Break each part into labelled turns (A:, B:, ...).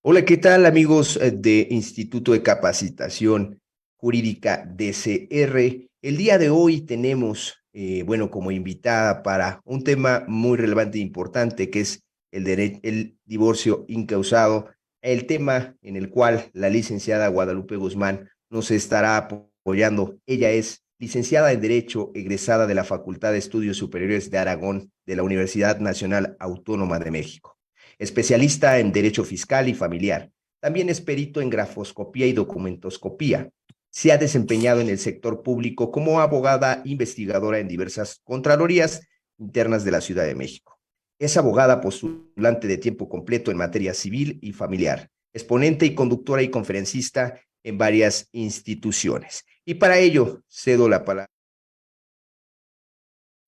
A: Hola, ¿qué tal amigos de Instituto de Capacitación Jurídica DCR? El día de hoy tenemos, bueno, como invitada para un tema muy relevante e importante que es el divorcio incausado, el tema en el cual la licenciada Guadalupe Guzmán nos estará apoyando. Ella es licenciada en Derecho, egresada de la Facultad de Estudios Superiores de Aragón de la Universidad Nacional Autónoma de México, especialista en Derecho Fiscal y Familiar. También es perito en grafoscopía y documentoscopía. Se ha desempeñado en el sector público como abogada investigadora en diversas contralorías internas de la Ciudad de México. Es abogada postulante de tiempo completo en materia civil y familiar, exponente y conductora y conferencista en varias instituciones. Y para ello cedo la palabra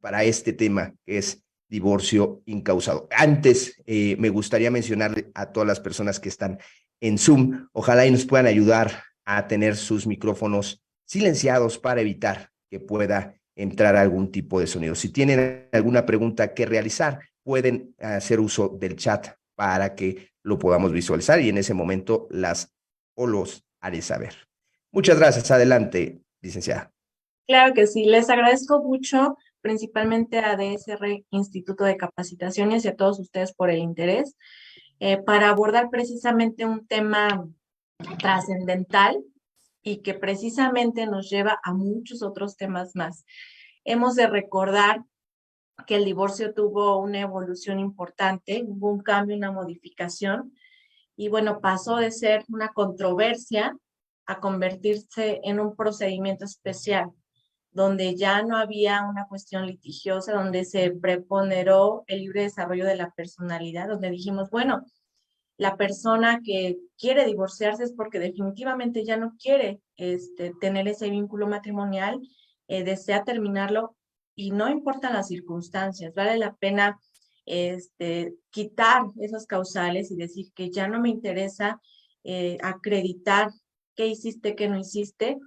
A: para este tema que es divorcio incausado. Antes, me gustaría mencionarle a todas las personas que están en Zoom, ojalá y nos puedan ayudar a tener sus micrófonos silenciados para evitar que pueda entrar algún tipo de sonido. Si tienen alguna pregunta que realizar, pueden hacer uso del chat para que lo podamos visualizar y en ese momento las o los haré saber. Muchas gracias. Adelante, licenciada.
B: Claro que sí, les agradezco mucho, principalmente a DSR Instituto de Capacitaciones y a todos ustedes por el interés para abordar precisamente un tema trascendental y que precisamente nos lleva a muchos otros temas más. Hemos de recordar que el divorcio tuvo una evolución importante, hubo un cambio, una modificación, y bueno, pasó de ser una controversia a convertirse en un procedimiento especial donde ya no había una cuestión litigiosa, donde se preponderó el libre desarrollo de la personalidad, donde dijimos, bueno, la persona que quiere divorciarse es porque definitivamente ya no quiere tener ese vínculo matrimonial, desea terminarlo y no importan las circunstancias, vale la pena quitar esas causales y decir que ya no me interesa acreditar qué hiciste, qué no hiciste,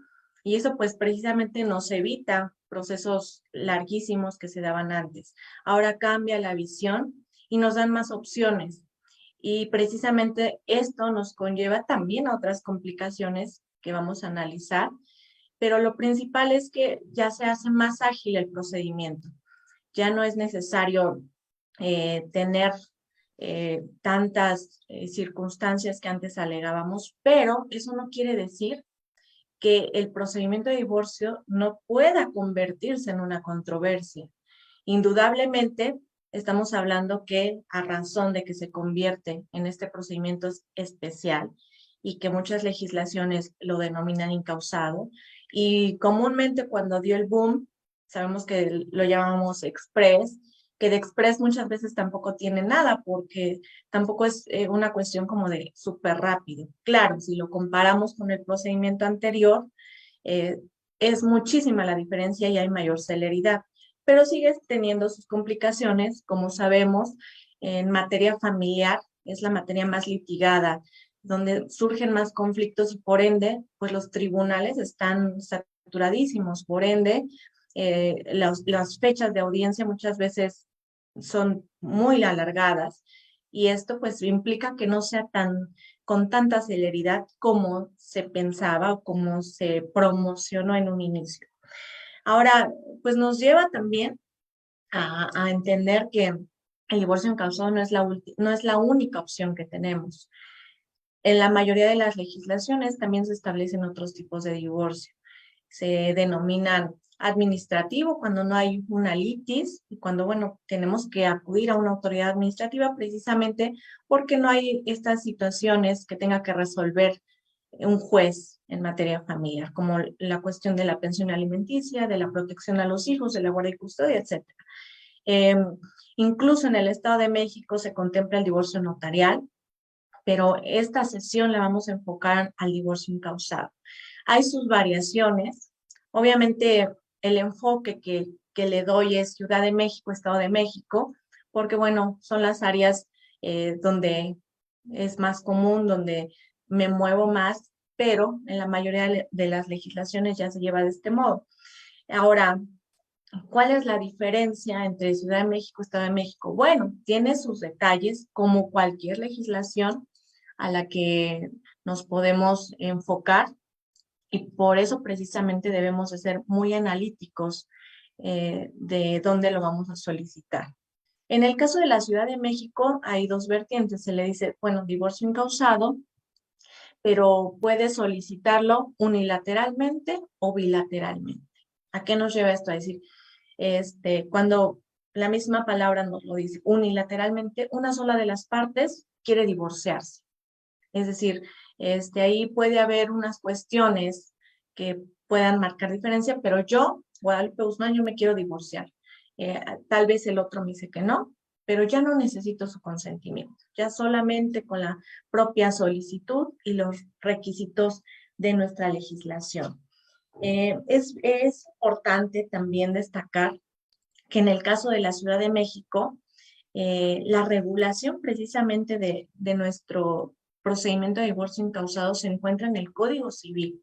B: y eso pues precisamente nos evita procesos larguísimos que se daban antes. Ahora cambia la visión y nos dan más opciones. Y precisamente esto nos conlleva también a otras complicaciones que vamos a analizar, pero lo principal es que ya se hace más ágil el procedimiento. Ya no es necesario tener tantas circunstancias que antes alegábamos, pero eso no quiere decir que el procedimiento de divorcio no pueda convertirse en una controversia. Indudablemente, estamos hablando que a razón de que se convierte en este procedimiento especial y que muchas legislaciones lo denominan incausado, y comúnmente cuando dio el boom, sabemos que lo llamamos express, que de express muchas veces tampoco tiene nada porque tampoco es una cuestión como de súper rápido. Claro, si lo comparamos con el procedimiento anterior, eh, es muchísima la diferencia y hay mayor celeridad, pero sigue teniendo sus complicaciones, como sabemos, en materia familiar, es la materia más litigada, donde surgen más conflictos y por ende, pues los tribunales están saturadísimos, por ende, las fechas de audiencia muchas veces son muy alargadas y esto pues implica que no sea con tanta celeridad como se pensaba o como se promocionó en un inicio. Ahora, pues nos lleva también a entender que el divorcio encausado no es la única opción que tenemos. En la mayoría de las legislaciones también se establecen otros tipos de divorcio. Se denominan administrativo cuando no hay una litis y cuando, bueno, tenemos que acudir a una autoridad administrativa precisamente porque no hay estas situaciones que tenga que resolver un juez en materia familiar, como la cuestión de la pensión alimenticia, de la protección a los hijos, de la guardia y custodia, etcétera. Eh, Incluso en el Estado de México se contempla el divorcio notarial, pero esta sesión la vamos a enfocar al divorcio incausado. Hay sus variaciones. Obviamente, el enfoque que le doy es Ciudad de México, Estado de México, porque, bueno, son las áreas donde es más común, donde me muevo más, pero en la mayoría de las legislaciones ya se lleva de este modo. Ahora, ¿cuál es la diferencia entre Ciudad de México y Estado de México? Bueno, tiene sus detalles, como cualquier legislación. a la que nos podemos enfocar y por eso precisamente debemos de ser muy analíticos de dónde lo vamos a solicitar. En el caso de la Ciudad de México hay dos vertientes. Se le dice, bueno, divorcio incausado, pero puede solicitarlo unilateralmente o bilateralmente. ¿A qué nos lleva esto? A decir, cuando la misma palabra nos lo dice, unilateralmente, una sola de las partes quiere divorciarse. Es decir, ahí puede haber unas cuestiones que puedan marcar diferencia, pero yo, Guadalupe Guzmán, yo me quiero divorciar. Tal vez el otro me dice que no, pero ya no necesito su consentimiento, ya solamente con la propia solicitud y los requisitos de nuestra legislación. Es importante también destacar que en el caso de la Ciudad de México, la regulación precisamente de nuestro procedimiento de divorcio incausado se encuentra en el Código Civil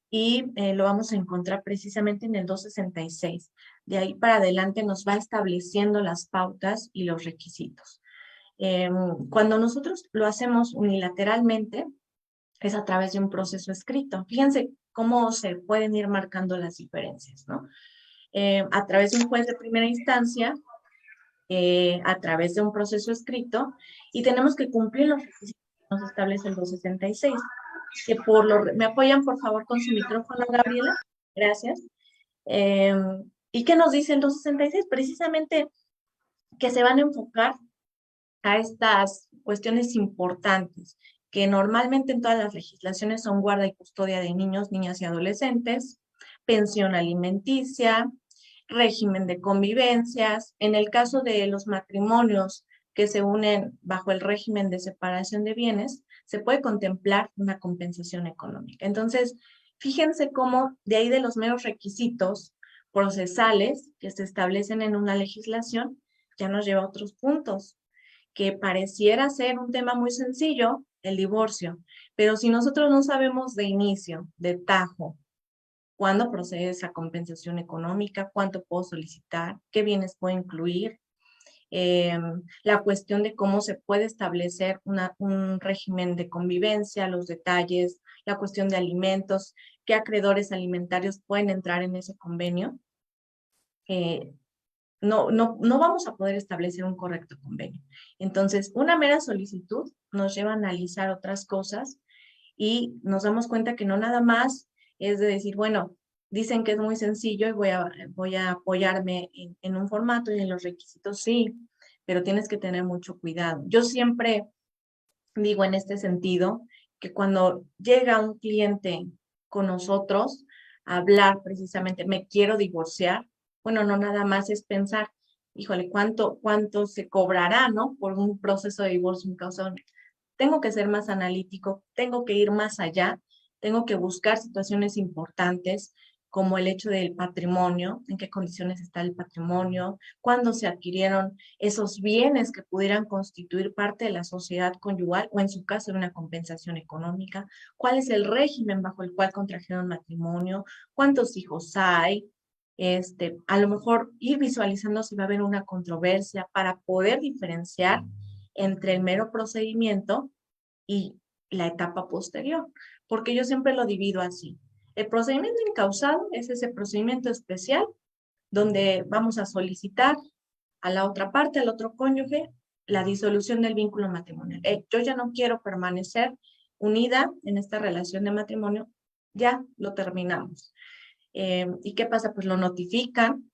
B: y lo vamos a encontrar precisamente en el 266. De ahí para adelante nos va estableciendo las pautas y los requisitos. Cuando nosotros lo hacemos unilateralmente, es a través de un proceso escrito. Fíjense cómo se pueden ir marcando las diferencias, ¿no? A través de un juez de primera instancia, a través de un proceso escrito, y tenemos que cumplir los requisitos que nos establece el 266. Que ¿me apoyan por favor con su micrófono, Gabriela? Gracias. ¿Y qué nos dice el 266? Precisamente que se van a enfocar a estas cuestiones importantes, que normalmente en todas las legislaciones son guarda y custodia de niños, niñas y adolescentes, pensión alimenticia, régimen de convivencias. En el caso de los matrimonios que se unen bajo el régimen de separación de bienes, se puede contemplar una compensación económica. Entonces, fíjense cómo de ahí de los meros requisitos procesales que se establecen en una legislación, ya nos lleva a otros puntos, que pareciera ser un tema muy sencillo, el divorcio, pero si nosotros no sabemos de inicio, de tajo, cuándo procede esa compensación económica, cuánto puedo solicitar, qué bienes puedo incluir, la cuestión de cómo se puede establecer un régimen de convivencia, los detalles, la cuestión de alimentos, qué acreedores alimentarios pueden entrar en ese convenio. No vamos a poder establecer un correcto convenio. Entonces, una mera solicitud nos lleva a analizar otras cosas y nos damos cuenta que no nada más es de decir, bueno, dicen que es muy sencillo y voy a apoyarme en un formato y en los requisitos, sí, pero tienes que tener mucho cuidado. Yo siempre digo en este sentido que cuando llega un cliente con nosotros a hablar precisamente, me quiero divorciar, bueno, no nada más es pensar, híjole, ¿cuánto se cobrará, no? Por un proceso de divorcio incausado. Tengo que ser más analítico, tengo que ir más allá, tengo que buscar situaciones importantes como el hecho del patrimonio, en qué condiciones está el patrimonio, cuándo se adquirieron esos bienes que pudieran constituir parte de la sociedad conyugal o en su caso de una compensación económica, cuál es el régimen bajo el cual contrajeron matrimonio, cuántos hijos hay, a lo mejor ir visualizando si va a haber una controversia para poder diferenciar entre el mero procedimiento y la etapa posterior, porque yo siempre lo divido así. El procedimiento incausado es ese procedimiento especial donde vamos a solicitar a la otra parte, al otro cónyuge, la disolución del vínculo matrimonial. Yo ya no quiero permanecer unida en esta relación de matrimonio, ya lo terminamos. ¿Y qué pasa? Pues lo notifican.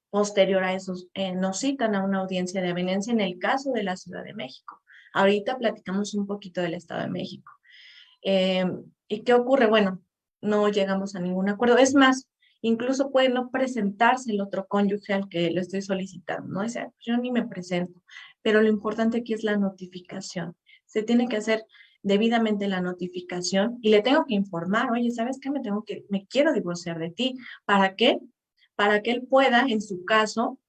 B: Posterior a eso, nos citan a una audiencia de aveniencia en el caso de la Ciudad de México. Ahorita platicamos un poquito del Estado de México. ¿Y qué ocurre? Bueno, no llegamos a ningún acuerdo. Es más, incluso puede no presentarse el otro cónyuge al que lo estoy solicitando, ¿no? O sea, yo ni me presento, pero lo importante aquí es la notificación. Se tiene que hacer debidamente la notificación y le tengo que informar, oye, ¿sabes qué? Me quiero divorciar de ti. ¿Para qué? Para que él pueda, en su caso,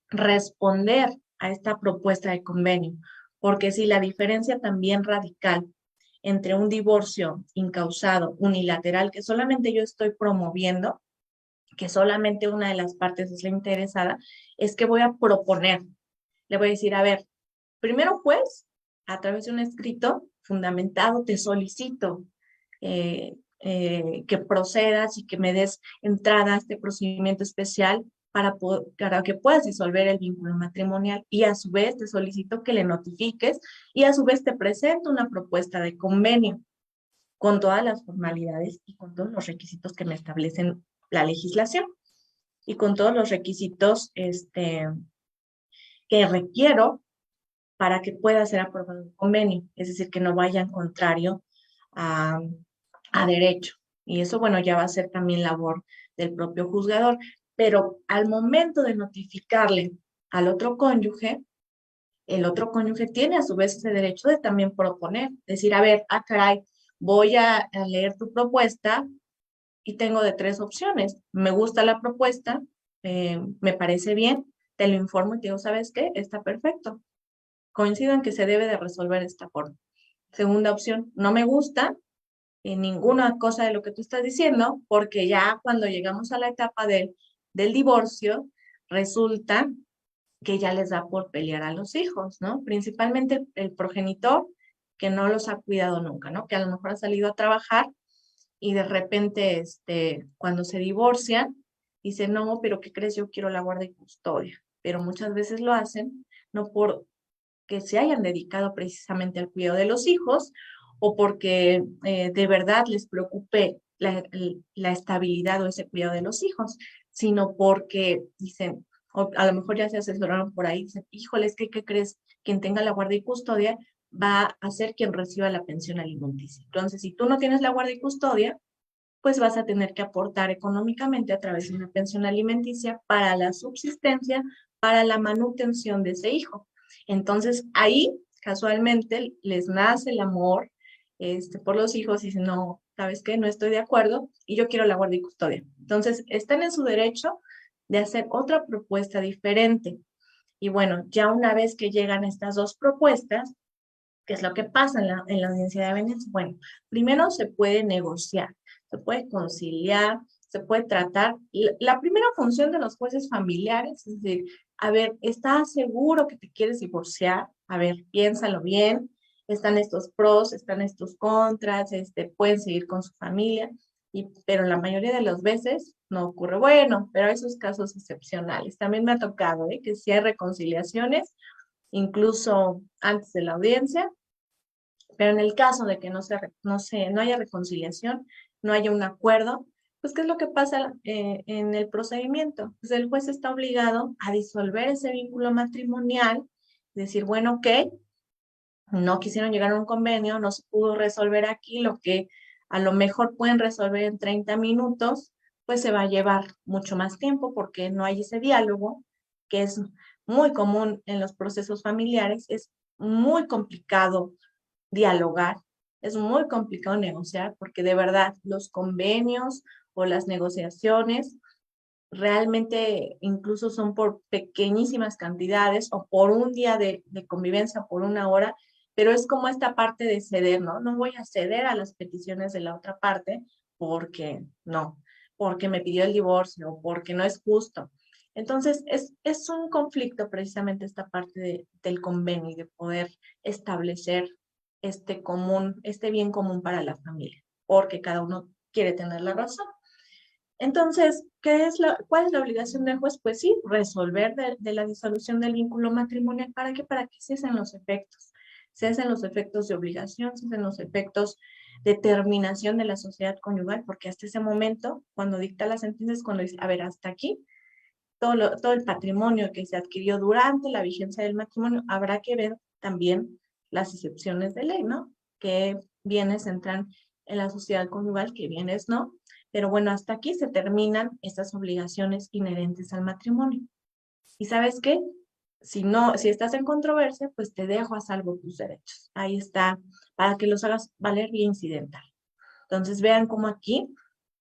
B: responder a esta propuesta de convenio. Porque si la diferencia también radical entre un divorcio incausado, unilateral, que solamente yo estoy promoviendo, que solamente una de las partes es la interesada, es que voy a proponer, le voy a decir, a ver, primero juez, a través de un escrito fundamentado, te solicito que procedas y que me des entrada a este procedimiento especial para que puedas disolver el vínculo matrimonial, y a su vez te solicito que le notifiques y a su vez te presento una propuesta de convenio con todas las formalidades y con todos los requisitos que me establecen la legislación y con todos los requisitos que requiero para que pueda ser aprobado el convenio, es decir, que no vaya en contrario a, a derecho. Y eso, bueno, ya va a ser también labor del propio juzgador. Pero al momento de notificarle al otro cónyuge, el otro cónyuge tiene a su vez ese derecho de también proponer, decir, a ver, caray, voy a leer tu propuesta y tengo de tres opciones. Me gusta la propuesta, me parece bien, te lo informo y te digo, ¿sabes qué? Está perfecto. Coincido en que se debe de resolver de esta forma. Segunda opción, no me gusta ninguna cosa de lo que tú estás diciendo, porque ya cuando llegamos a la etapa del divorcio, resulta que ya les da por pelear a los hijos, ¿no? Principalmente el progenitor que no los ha cuidado nunca, ¿no? Que a lo mejor ha salido a trabajar y de repente, cuando se divorcian, dice, no, pero ¿qué crees? Yo quiero la guardia y custodia. Pero muchas veces lo hacen no por que se hayan dedicado precisamente al cuidado de los hijos o porque de verdad les preocupe la estabilidad o ese cuidado de los hijos, sino porque dicen, o a lo mejor ya se asesoraron por ahí, dicen, híjole, es que, ¿qué crees? Quien tenga la guardia y custodia va a ser quien reciba la pensión alimenticia. Entonces, si tú no tienes la guardia y custodia, pues vas a tener que aportar económicamente a través de una pensión alimenticia para la subsistencia, para la manutención de ese hijo. Entonces, ahí casualmente les nace el amor por los hijos y dicen, no, ¿sabes qué? No estoy de acuerdo y yo quiero la guardia y custodia. Entonces, están en su derecho de hacer otra propuesta diferente. Y bueno, ya una vez que llegan estas dos propuestas, ¿qué es lo que pasa en la audiencia de bienes? Bueno, primero se puede negociar, se puede conciliar, se puede tratar. La primera función de los jueces familiares es decir, a ver, ¿estás seguro que te quieres divorciar? A ver, piénsalo bien. Están estos pros, están estos contras, pueden seguir con su familia, pero la mayoría de las veces no ocurre. Bueno, pero hay esos casos excepcionales. También me ha tocado, que si hay reconciliaciones, incluso antes de la audiencia, pero en el caso de que no haya reconciliación, no haya un acuerdo, pues ¿qué es lo que pasa en el procedimiento? Pues el juez está obligado a disolver ese vínculo matrimonial, decir, bueno, ok, no quisieron llegar a un convenio, no se pudo resolver aquí, lo que a lo mejor pueden resolver en 30 minutos, pues se va a llevar mucho más tiempo porque no hay ese diálogo, que es muy común en los procesos familiares, es muy complicado dialogar, es muy complicado negociar porque de verdad los convenios o las negociaciones realmente incluso son por pequeñísimas cantidades o por un día de convivencia, por una hora, pero es como esta parte de ceder, ¿no? No voy a ceder a las peticiones de la otra parte porque no, porque me pidió el divorcio o porque no es justo. Entonces, es un conflicto precisamente esta parte del convenio y de poder establecer este bien común para la familia, porque cada uno quiere tener la razón. Entonces, ¿cuál es la obligación del juez? Pues sí, resolver de la disolución del vínculo matrimonial. ¿Para qué? Para que cesen los efectos. Cesen los efectos de obligación, cesen los efectos de terminación de la sociedad conyugal, porque hasta ese momento, cuando dicta la sentencia, es cuando dice, a ver, hasta aquí, todo el patrimonio que se adquirió durante la vigencia del matrimonio, habrá que ver también las excepciones de ley, ¿no? ¿Qué bienes entran en la sociedad conyugal, qué bienes no? Pero bueno, hasta aquí se terminan estas obligaciones inherentes al matrimonio. ¿Y sabes qué? Si estás en controversia, pues te dejo a salvo tus derechos. Ahí está, para que los hagas valer vía incidental. Entonces vean cómo aquí,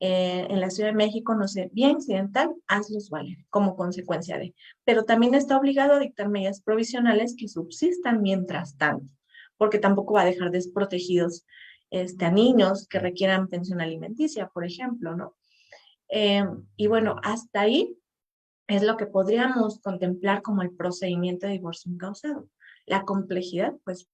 B: en la Ciudad de México, no sé, vía incidental, hazlos valer como consecuencia de. Pero también está obligado a dictar medidas provisionales que subsistan mientras tanto, porque tampoco va a dejar desprotegidos a niños que requieran pensión alimenticia, por ejemplo, ¿no? Y bueno, hasta ahí es lo que podríamos contemplar como el procedimiento de divorcio incausado. La complejidad, pues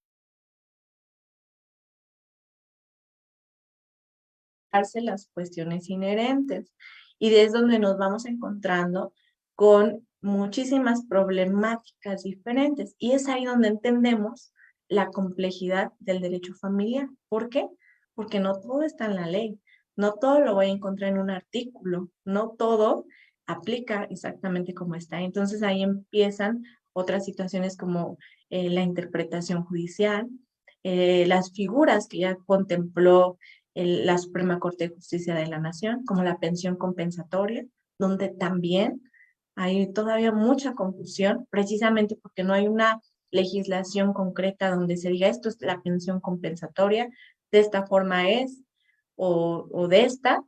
B: las cuestiones inherentes. Y es donde nos vamos encontrando con muchísimas problemáticas diferentes. Y es ahí donde entendemos la complejidad del derecho familiar. ¿Por qué? Porque no todo está en la ley, no todo lo voy a encontrar en un artículo, no todo aplica exactamente como está. Entonces ahí empiezan otras situaciones como la interpretación judicial, las figuras que ya contempló la Suprema Corte de Justicia de la Nación, como la pensión compensatoria, donde también hay todavía mucha confusión, precisamente porque no hay una legislación concreta donde se diga esto es la pensión compensatoria, de esta forma es, o de esta.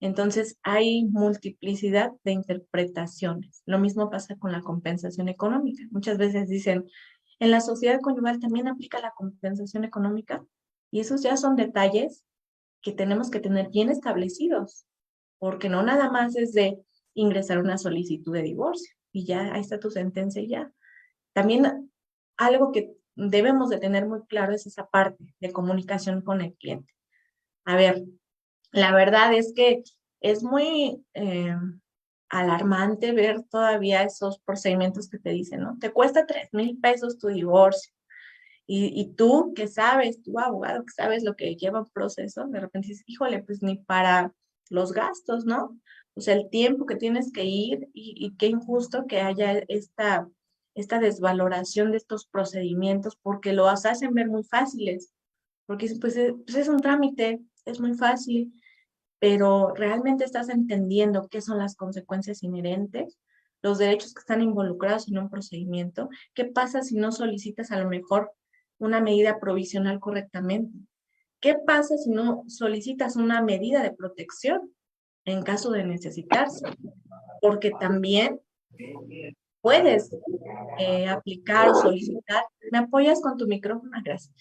B: Entonces hay multiplicidad de interpretaciones. Lo mismo pasa con la compensación económica. Muchas veces dicen, en la sociedad conyugal también aplica la compensación económica, y esos ya son detalles que tenemos que tener bien establecidos, porque no nada más es de ingresar una solicitud de divorcio y ya ahí está tu sentencia y ya. También algo que debemos de tener muy claro es esa parte de comunicación con el cliente. A ver, la verdad es que es muy alarmante ver todavía esos procedimientos que te dicen, ¿no? Te cuesta 3,000 pesos tu divorcio. Y tú que sabes, tu abogado que sabes lo que lleva un proceso, de repente dices, híjole, pues ni para los gastos, ¿no? O sea, el tiempo que tienes que ir y qué injusto que haya esta desvaloración de estos procedimientos porque los hacen ver muy fáciles, porque pues es un trámite, es muy fácil, pero realmente estás entendiendo qué son las consecuencias inherentes, los derechos que están involucrados en un procedimiento. ¿Qué pasa si no solicitas a lo mejor una medida provisional correctamente? ¿Qué pasa si no solicitas una medida de protección en caso de necesitarse? Porque también puedes aplicar o solicitar. ¿Me apoyas con tu micrófono? Gracias.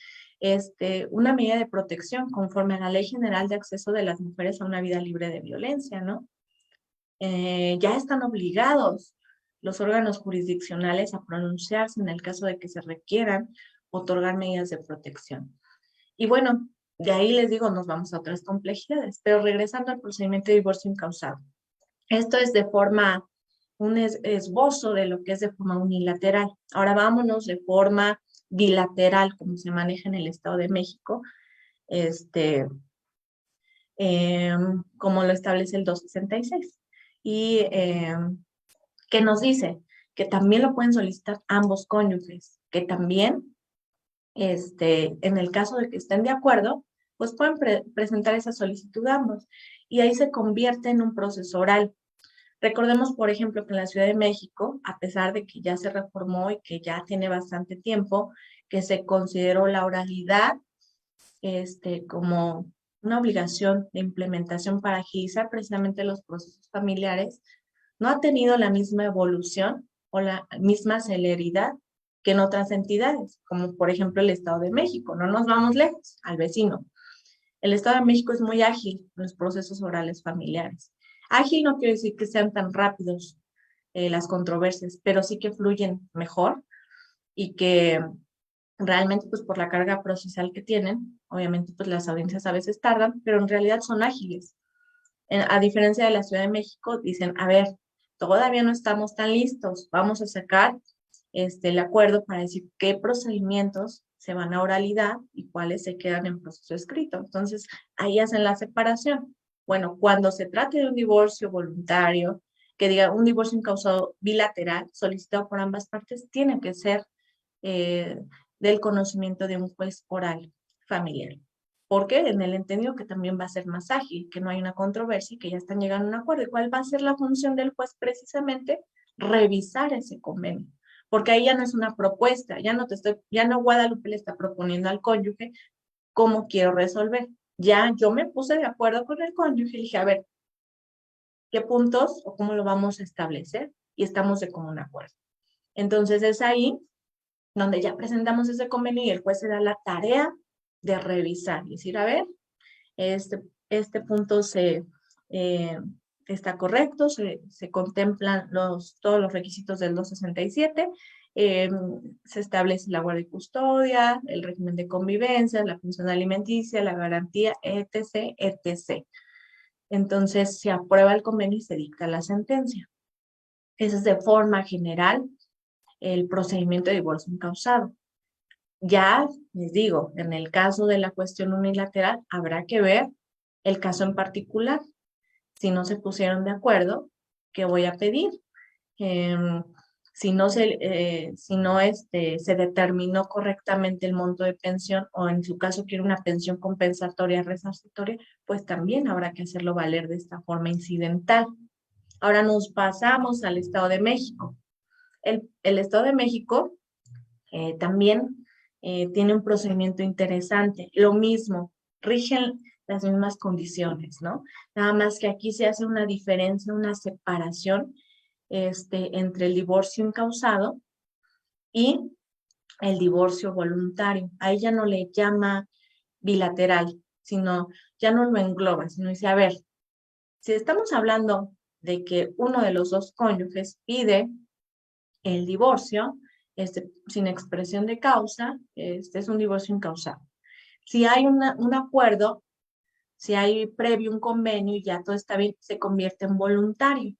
B: Una medida de protección conforme a la Ley General de Acceso de las Mujeres a una Vida Libre de Violencia, ¿no? Ya están obligados los órganos jurisdiccionales a pronunciarse en el caso de que se requieran otorgar medidas de protección. Y bueno, de ahí les digo, nos vamos a otras complejidades, pero regresando al procedimiento de divorcio incausado. Esto es de forma, un esbozo de lo que es de forma unilateral. Ahora vámonos de forma bilateral, como se maneja en el Estado de México, como lo establece el 266. Y que nos dice que también lo pueden solicitar ambos cónyuges, que también, en el caso de que estén de acuerdo, pues pueden presentar esa solicitud ambos. Y ahí se convierte en un proceso oral. Recordemos, por ejemplo, que en la Ciudad de México, a pesar de que ya se reformó y que ya tiene bastante tiempo, que se consideró la oralidad como una obligación de implementación para agilizar precisamente los procesos familiares, no ha tenido la misma evolución o la misma celeridad que en otras entidades, como por ejemplo el Estado de México. No nos vamos lejos, al vecino. El Estado de México es muy ágil en los procesos orales familiares. Ágil no quiere decir que sean tan rápidos las controversias, pero sí que fluyen mejor y que realmente pues por la carga procesal que tienen, obviamente pues las audiencias a veces tardan, pero en realidad son ágiles. A diferencia de la Ciudad de México, dicen, a ver, todavía no estamos tan listos, vamos a sacar el acuerdo para decir qué procedimientos se van a oralidad y cuáles se quedan en proceso escrito. Entonces, ahí hacen la separación. Bueno, cuando se trate de un divorcio voluntario, que diga un divorcio incausado bilateral, solicitado por ambas partes, tiene que ser eh, del conocimiento de un juez oral familiar. Porque en el entendido que también va a ser más ágil, que no hay una controversia y que ya están llegando a un acuerdo. ¿Y cuál va a ser la función del juez? Precisamente revisar ese convenio. Porque ahí ya no es una propuesta, ya no Guadalupe le está proponiendo al cónyuge cómo quiero resolver. Ya yo me puse de acuerdo con el cónyuge y dije, a ver, ¿qué puntos o cómo lo vamos a establecer? Y estamos de común acuerdo. Entonces es ahí donde ya presentamos ese convenio y el juez se da la tarea de revisar y decir, a ver, este punto eh, está correcto, se contemplan todos los requisitos del 267, se establece la guardia y custodia, el régimen de convivencia, la pensión alimenticia, la garantía, etc., etc. entonces se aprueba el convenio y se dicta la sentencia. Ese es de forma general el procedimiento de divorcio encausado. Ya les digo, en el caso de la cuestión unilateral, habrá que ver el caso en particular. Si no se pusieron de acuerdo, ¿qué voy a pedir? Si no se determinó correctamente el monto de pensión o en su caso quiere una pensión compensatoria resarcitoria, pues también habrá que hacerlo valer de esta forma incidental. Ahora nos pasamos al Estado de México. El Estado de México también tiene un procedimiento interesante. Lo mismo, rigen las mismas condiciones, ¿no? Nada más que aquí se hace una diferencia, una separación entre el divorcio incausado y el divorcio voluntario. A ella no le llama bilateral, sino ya no lo engloba, sino dice, a ver, si estamos hablando de que uno de los dos cónyuges pide el divorcio, sin expresión de causa, este es un divorcio incausado. Si hay un acuerdo, si hay previo un convenio y ya todo está bien, se convierte en voluntario.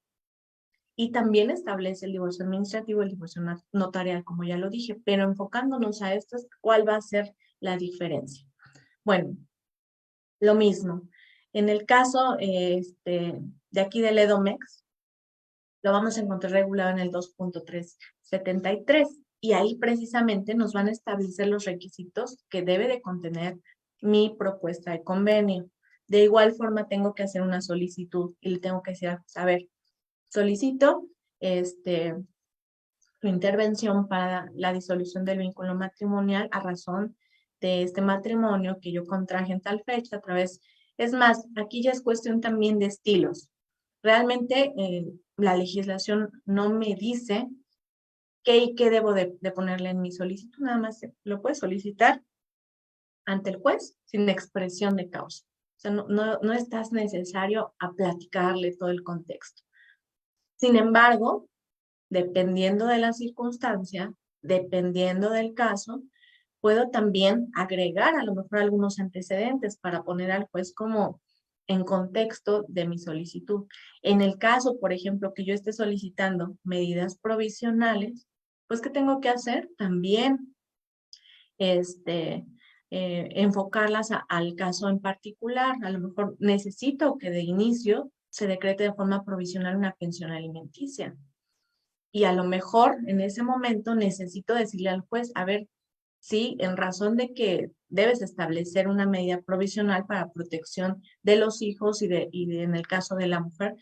B: Y también establece el divorcio administrativo, el divorcio notarial, como ya lo dije, pero enfocándonos a esto, ¿cuál va a ser la diferencia? Bueno, lo mismo. En el caso de aquí del EDOMEX, lo vamos a encontrar regulado en el 2.373 y ahí precisamente nos van a establecer los requisitos que debe de contener mi propuesta de convenio. De igual forma tengo que hacer una solicitud y le tengo que decir, a ver, solicito su intervención para la disolución del vínculo matrimonial a razón de este matrimonio que yo contraje en tal fecha a través. Es más, aquí ya es cuestión también de estilos. Realmente la legislación no me dice qué y qué debo de ponerle en mi solicitud, nada más lo puedes solicitar ante el juez sin expresión de causa. O sea, no estás necesario a platicarle todo el contexto. Sin embargo, dependiendo de la circunstancia, dependiendo del caso, puedo también agregar a lo mejor algunos antecedentes para poner al juez como en contexto de mi solicitud. En el caso, por ejemplo, que yo esté solicitando medidas provisionales, pues, ¿qué tengo que hacer? También enfocarlas al caso en particular. A lo mejor necesito que de inicio se decrete de forma provisional una pensión alimenticia. Y a lo mejor en ese momento necesito decirle al juez, a ver, sí, en razón de que debes establecer una medida provisional para protección de los hijos en el caso de la mujer,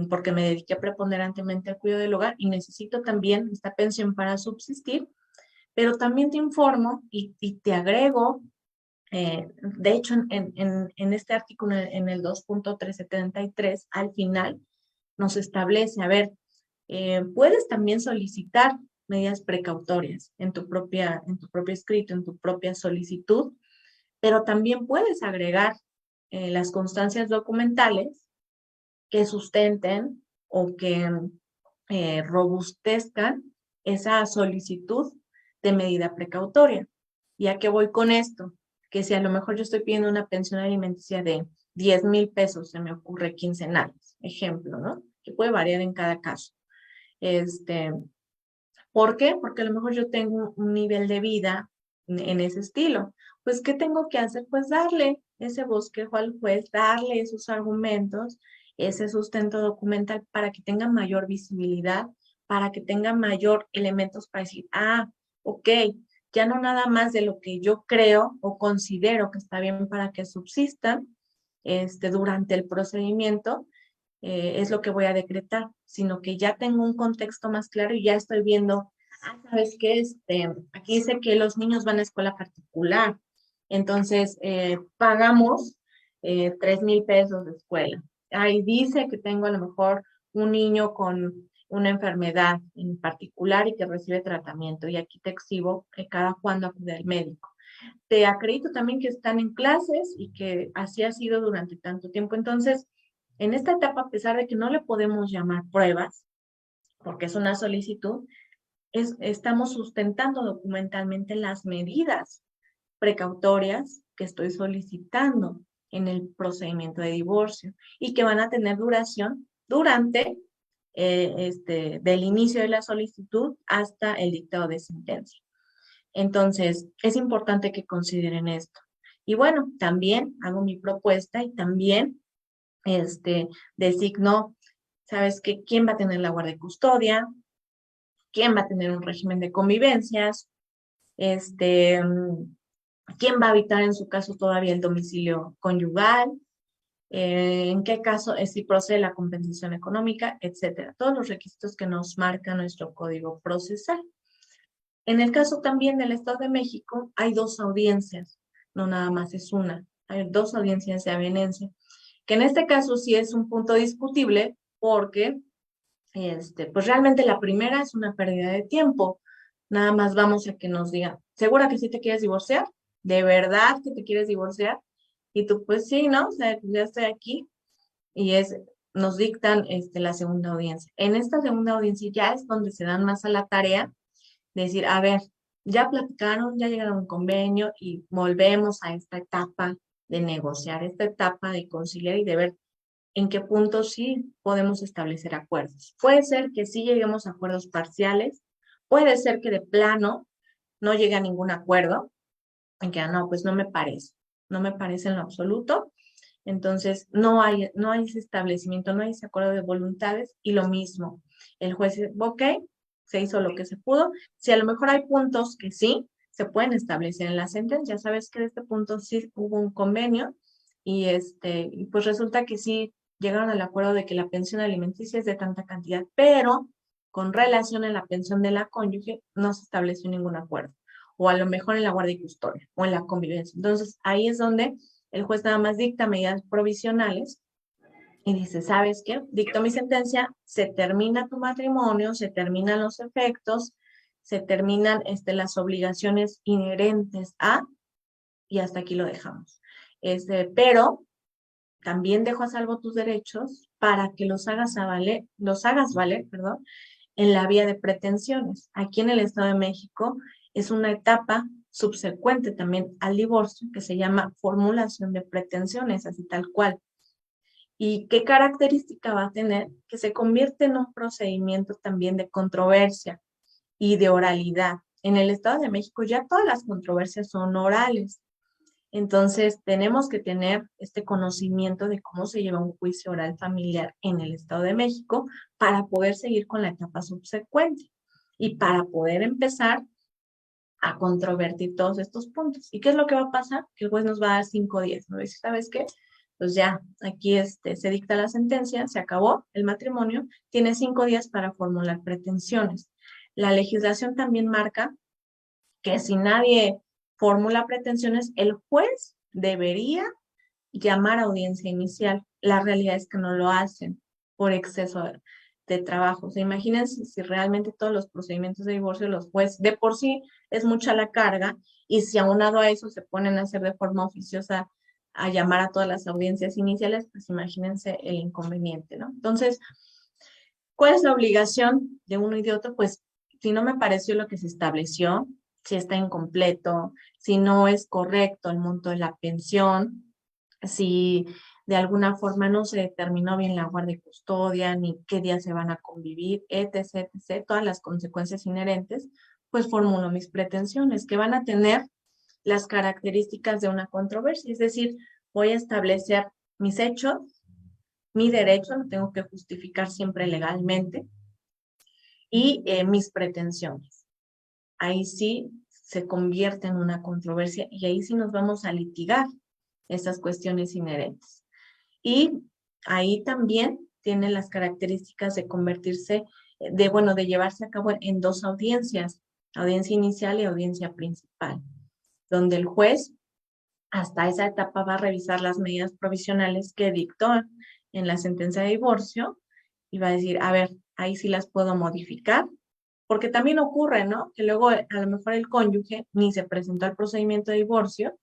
B: porque me dediqué preponderantemente al cuidado del hogar y necesito también esta pensión para subsistir, pero también te informo y te agrego, de hecho en este artículo, en el 2.373, al final nos establece, a ver, puedes también solicitar medidas precautorias en tu propio escrito, en tu propia solicitud, pero también puedes agregar las constancias documentales que sustenten o que robustezcan esa solicitud de medida precautoria. ¿Y a qué voy con esto? Que si a lo mejor yo estoy pidiendo una pensión alimenticia de 10,000 pesos, se me ocurre quincenales, ejemplo, ¿no? Que puede variar en cada caso. ¿Por qué? Porque a lo mejor yo tengo un nivel de vida en ese estilo. Pues, ¿qué tengo que hacer? Pues darle ese bosquejo al juez, darle esos argumentos, ese sustento documental para que tenga mayor visibilidad, para que tenga mayor elementos para decir, ok, ya no nada más de lo que yo creo o considero que está bien para que subsista durante el procedimiento, es lo que voy a decretar, sino que ya tengo un contexto más claro y ya estoy viendo, ¿sabes qué? Aquí dice que los niños van a escuela particular, entonces pagamos 3,000 pesos de escuela. Ahí dice que tengo a lo mejor un niño con una enfermedad en particular y que recibe tratamiento y aquí te exhibo cada cuándo acude al médico. Te acredito también que están en clases y que así ha sido durante tanto tiempo. Entonces, en esta etapa, a pesar de que no le podemos llamar pruebas, porque es una solicitud, estamos sustentando documentalmente las medidas precautorias que estoy solicitando. en el procedimiento de divorcio y que van a tener duración durante del inicio de la solicitud hasta el dictado de sentencia. Entonces, es importante que consideren esto. Y bueno, también hago mi propuesta y también designo, ¿sabes qué? ¿Quién va a tener la guardia y custodia? ¿Quién va a tener un régimen de convivencias? ¿Quién va a habitar en su caso todavía el domicilio conyugal? En qué caso si procede la compensación económica, etcétera. Todos los requisitos que nos marca nuestro código procesal. En el caso también del Estado de México, hay dos audiencias, no nada más es una, hay dos audiencias de avenencia, que en este caso sí es un punto discutible porque pues realmente la primera es una pérdida de tiempo. Nada más vamos a que nos digan, ¿segura que sí te quieres divorciar? ¿De verdad que te quieres divorciar? Y tú, pues sí, ¿no? O sea, ya estoy aquí. Y nos dictan la segunda audiencia. En esta segunda audiencia ya es donde se dan más a la tarea de decir, a ver, ya platicaron, ya llegaron a un convenio y volvemos a esta etapa de negociar, esta etapa de conciliar y de ver en qué punto sí podemos establecer acuerdos. Puede ser que sí lleguemos a acuerdos parciales, puede ser que de plano no llegue a ningún acuerdo, en que no, pues no me parece en lo absoluto. Entonces, no hay ese establecimiento, no hay ese acuerdo de voluntades y lo mismo. El juez dice, ok, se hizo lo que se pudo. Si a lo mejor hay puntos que sí se pueden establecer en la sentencia, sabes que de este punto sí hubo un convenio y pues resulta que sí llegaron al acuerdo de que la pensión alimenticia es de tanta cantidad, pero con relación a la pensión de la cónyuge no se estableció ningún acuerdo. O a lo mejor en la guardia y custodia o en la convivencia. Entonces, ahí es donde el juez nada más dicta medidas provisionales y dice, ¿sabes qué? Dicto mi sentencia, se termina tu matrimonio, se terminan los efectos, se terminan las obligaciones inherentes a, y hasta aquí lo dejamos. Pero también dejo a salvo tus derechos para que los hagas valer, perdón, en la vía de pretensiones. Aquí en el Estado de México es una etapa subsecuente también al divorcio que se llama formulación de pretensiones, así tal cual. ¿Y qué característica va a tener? Que se convierte en un procedimiento también de controversia y de oralidad. En el Estado de México ya todas las controversias son orales. Entonces, tenemos que tener este conocimiento de cómo se lleva un juicio oral familiar en el Estado de México para poder seguir con la etapa subsecuente y para poder empezar a controvertir todos estos puntos. ¿Y qué es lo que va a pasar? Que el juez nos va a dar 5 días, ¿no? Dice, ¿sabes qué? Pues ya, aquí se dicta la sentencia, se acabó el matrimonio, tiene 5 días para formular pretensiones. La legislación también marca que si nadie formula pretensiones, el juez debería llamar a audiencia inicial. La realidad es que no lo hacen por exceso de trabajo. O sea, imagínense si realmente todos los procedimientos de divorcio los jueces, de por sí es mucha la carga, y si aunado a eso se ponen a hacer de forma oficiosa a llamar a todas las audiencias iniciales, pues imagínense el inconveniente, ¿no? Entonces, ¿cuál es la obligación de uno y de otro? Pues si no me pareció lo que se estableció, si está incompleto, si no es correcto el monto de la pensión, si de alguna forma no se determinó bien la guardia y custodia, ni qué días se van a convivir, etc., etc., todas las consecuencias inherentes, pues formulo mis pretensiones, que van a tener las características de una controversia, es decir, voy a establecer mis hechos, mi derecho, lo tengo que justificar siempre legalmente, y mis pretensiones. Ahí sí se convierte en una controversia y ahí sí nos vamos a litigar esas cuestiones inherentes. Y ahí también tiene las características de convertirse, de llevarse a cabo en dos audiencias, audiencia inicial y audiencia principal, donde el juez hasta esa etapa va a revisar las medidas provisionales que dictó en la sentencia de divorcio y va a decir, a ver, ahí sí las puedo modificar, porque también ocurre, ¿no? Que luego a lo mejor el cónyuge ni se presentó al procedimiento de divorcio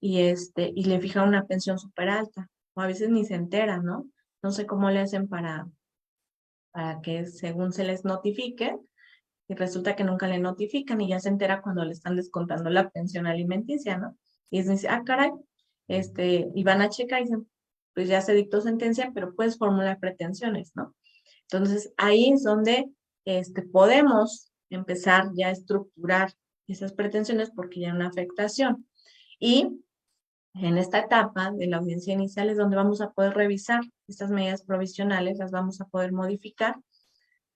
B: y le fijan una pensión súper alta, o a veces ni se entera, ¿no? No sé cómo le hacen para que según se les notifique, y resulta que nunca le notifican y ya se entera cuando le están descontando la pensión alimenticia, ¿no? Y dice, ah, caray, y van a checar y dicen, pues ya se dictó sentencia, pero puedes formular pretensiones, ¿no? Entonces, ahí es donde podemos empezar ya a estructurar esas pretensiones porque ya hay una afectación. Y en esta etapa de la audiencia inicial es donde vamos a poder revisar estas medidas provisionales, las vamos a poder modificar,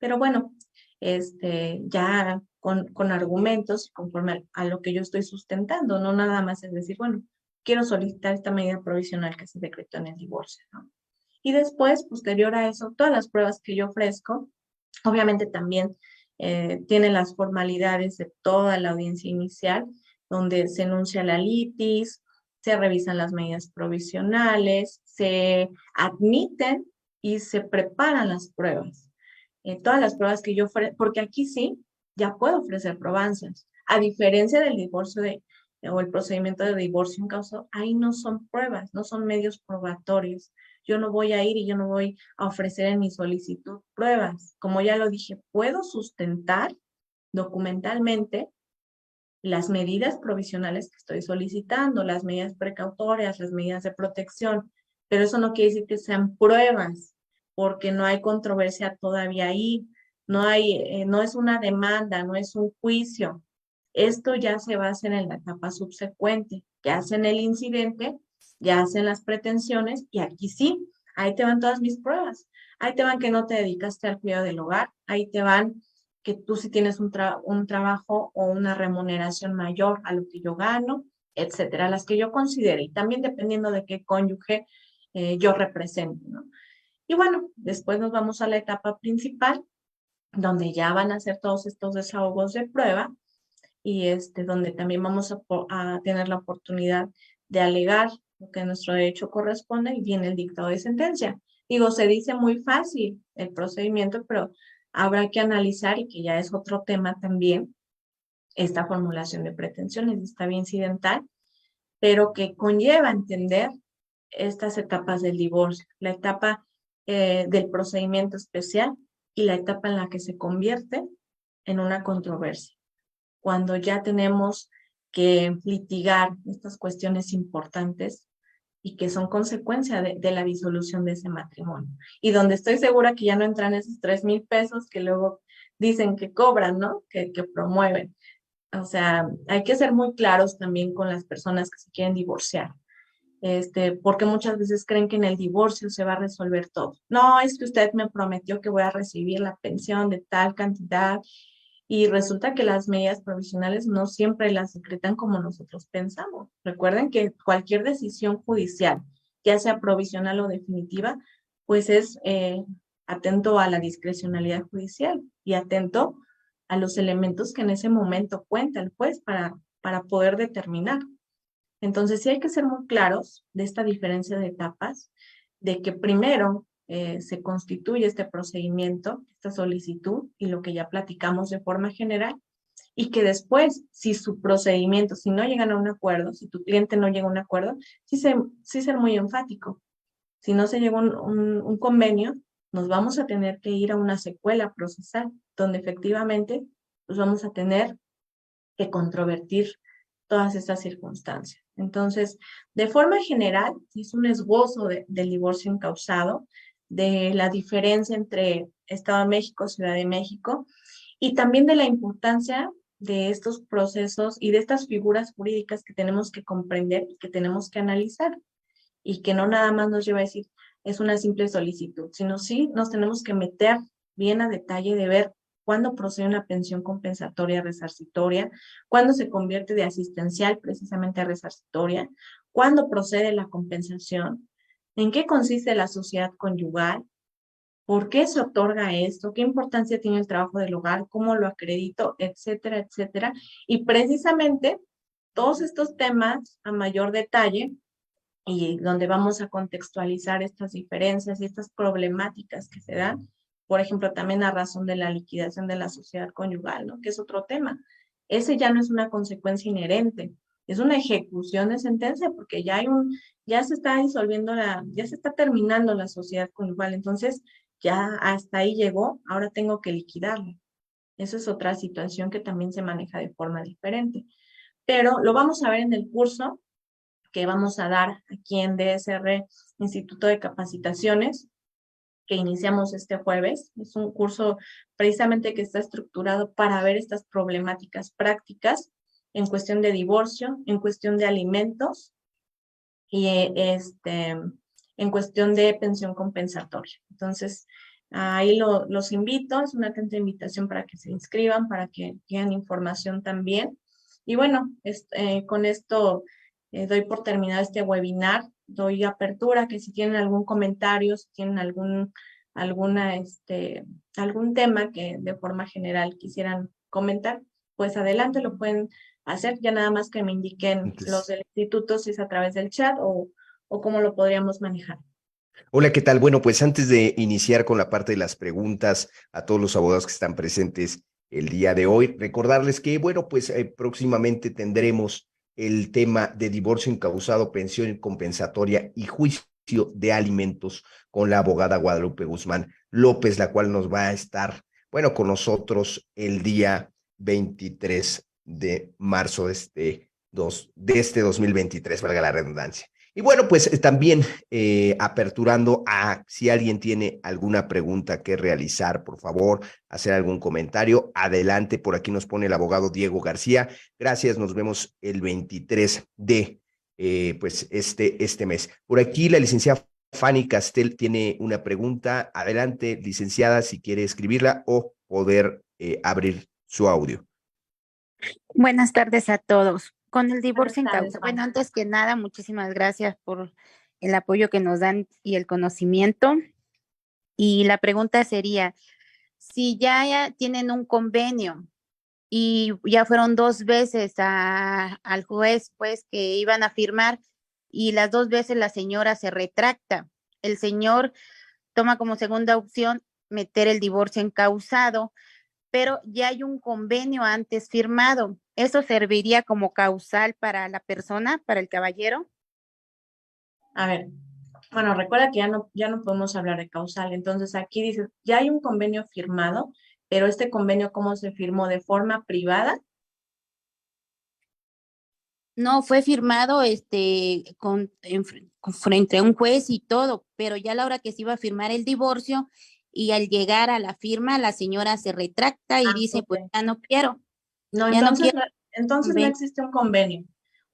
B: pero bueno, ya con argumentos conforme a lo que yo estoy sustentando, no nada más es decir, bueno, quiero solicitar esta medida provisional que se decretó en el divorcio, ¿no? Y después, posterior a eso, todas las pruebas que yo ofrezco, obviamente también tienen las formalidades de toda la audiencia inicial, donde se enuncia la litis, se revisan las medidas provisionales, se admiten y se preparan las pruebas. Todas las pruebas que yo ofrezco, porque aquí sí, ya puedo ofrecer probanzas. A diferencia del divorcio o el procedimiento de divorcio en causa, ahí no son pruebas, no son medios probatorios. Yo no voy a ir y yo no voy a ofrecer en mi solicitud pruebas. Como ya lo dije, puedo sustentar documentalmente las medidas provisionales que estoy solicitando, las medidas precautorias, las medidas de protección, pero eso no quiere decir que sean pruebas, porque no hay controversia todavía ahí, no es una demanda, no es un juicio. Esto ya se va a hacer en la etapa subsecuente, que hacen el incidente, ya hacen las pretensiones, y aquí sí, ahí te van todas mis pruebas. Ahí te van que no te dedicaste al cuidado del hogar, ahí te van que tú sí tienes un trabajo o una remuneración mayor a lo que yo gano, etcétera, las que yo considere, y también dependiendo de qué cónyuge yo represento, ¿no? Y bueno, después nos vamos a la etapa principal, donde ya van a hacer todos estos desahogos de prueba, y donde también vamos a tener la oportunidad de alegar lo que a nuestro derecho corresponde y viene el dictado de sentencia. Digo, se dice muy fácil el procedimiento, pero habrá que analizar, y que ya es otro tema también, esta formulación de pretensiones, esta vía incidental, pero que conlleva entender estas etapas del divorcio, la etapa del procedimiento especial y la etapa en la que se convierte en una controversia, cuando ya tenemos que litigar estas cuestiones importantes y que son consecuencia de la disolución de ese matrimonio. Y donde estoy segura que ya no entran esos 3,000 pesos que luego dicen que cobran, ¿no? Que promueven. O sea, hay que ser muy claros también con las personas que se quieren divorciar. Porque muchas veces creen que en el divorcio se va a resolver todo. No, es que usted me prometió que voy a recibir la pensión de tal cantidad, y resulta que las medidas provisionales no siempre las decretan como nosotros pensamos. Recuerden que cualquier decisión judicial, ya sea provisional o definitiva, pues es atento a la discrecionalidad judicial y atento a los elementos que en ese momento cuenta el juez para poder determinar. Entonces sí hay que ser muy claros de esta diferencia de etapas, de que primero se constituye este procedimiento, esta solicitud y lo que ya platicamos de forma general, y que después, si su procedimiento, si no llegan a un acuerdo, si tu cliente no llega a un acuerdo, sí ser muy enfático. Si no se llega a un convenio, nos vamos a tener que ir a una secuela procesal, donde efectivamente pues vamos a tener que controvertir todas estas circunstancias. Entonces, de forma general, es un esbozo del divorcio encausado, de la diferencia entre Estado de México, Ciudad de México, y también de la importancia de estos procesos y de estas figuras jurídicas que tenemos que comprender y que tenemos que analizar, y que no nada más nos lleva a decir es una simple solicitud, sino sí nos tenemos que meter bien a detalle de ver cuándo procede una pensión compensatoria resarcitoria, cuándo se convierte de asistencial precisamente a resarcitoria, cuándo procede la compensación, en qué consiste la sociedad conyugal, por qué se otorga esto, qué importancia tiene el trabajo del hogar, cómo lo acredito, etcétera, etcétera. Y precisamente todos estos temas a mayor detalle, y donde vamos a contextualizar estas diferencias y estas problemáticas que se dan, por ejemplo, también a razón de la liquidación de la sociedad conyugal, ¿no? Que es otro tema. Ese ya no es una consecuencia inherente, es una ejecución de sentencia, porque ya se está disolviendo ya se está terminando la sociedad conyugal, entonces ya hasta ahí llegó, ahora tengo que liquidarlo. Esa es otra situación que también se maneja de forma diferente. Pero lo vamos a ver en el curso, que vamos a dar aquí en DSR Instituto de Capacitaciones, que iniciamos este jueves. Es un curso precisamente que está estructurado para ver estas problemáticas prácticas en cuestión de divorcio, en cuestión de alimentos y en cuestión de pensión compensatoria. Entonces, ahí los invito, es una atenta invitación para que se inscriban, para que tengan información también. Y bueno, con esto doy por terminado este webinar, doy apertura, que si tienen algún comentario, si tienen algún tema que de forma general quisieran comentar, pues adelante, lo pueden hacer, ya nada más que me indiquen los
A: Entonces,
B: del instituto, si es a través del chat o cómo lo podríamos manejar.
A: hola, ¿qué tal? Bueno, pues antes de iniciar con la parte de las preguntas a todos los abogados que están presentes el día de hoy, recordarles que, bueno, pues próximamente tendremos el tema de divorcio incausado, pensión compensatoria y juicio de alimentos con la abogada Guadalupe Guzmán López, la cual nos va a estar, bueno, con nosotros el día 23 de marzo de este 2023, valga la redundancia. Y bueno, pues también aperturando a si alguien tiene alguna pregunta que realizar, por favor, hacer algún comentario, adelante, por aquí nos pone el abogado Diego García. Gracias, nos vemos el 23 de pues este mes. Por aquí la licenciada Fanny Castel tiene una pregunta. Adelante, licenciada, si quiere escribirla o poder abrir su audio.
C: Buenas tardes a todos. Con el divorcio en
B: Buenas tardes,
C: causa,
B: Fanny.
C: bueno, antes que nada, muchísimas gracias por el apoyo que nos dan y el conocimiento. Y la pregunta sería, si ya tienen un convenio y ya fueron 2 veces al juez, pues, que iban a firmar y las 2 veces la señora se retracta, el señor toma como segunda opción meter el divorcio encausado, pero ya hay un convenio antes firmado. ¿Eso serviría como causal para la persona, para el caballero?
B: A ver, bueno, recuerda que ya no podemos hablar de causal. Entonces aquí dice, ya hay un convenio firmado, pero este convenio, ¿cómo se firmó? ¿De forma privada?
C: No, fue firmado frente a un juez y todo, pero ya a la hora que se iba a firmar el divorcio y al llegar a la firma, la señora se retracta y dice, pues
B: Ok.
C: ya no quiero,
B: No,
C: ya no
B: entonces,
C: quiero
B: entonces no
C: convenio.
B: existe un convenio.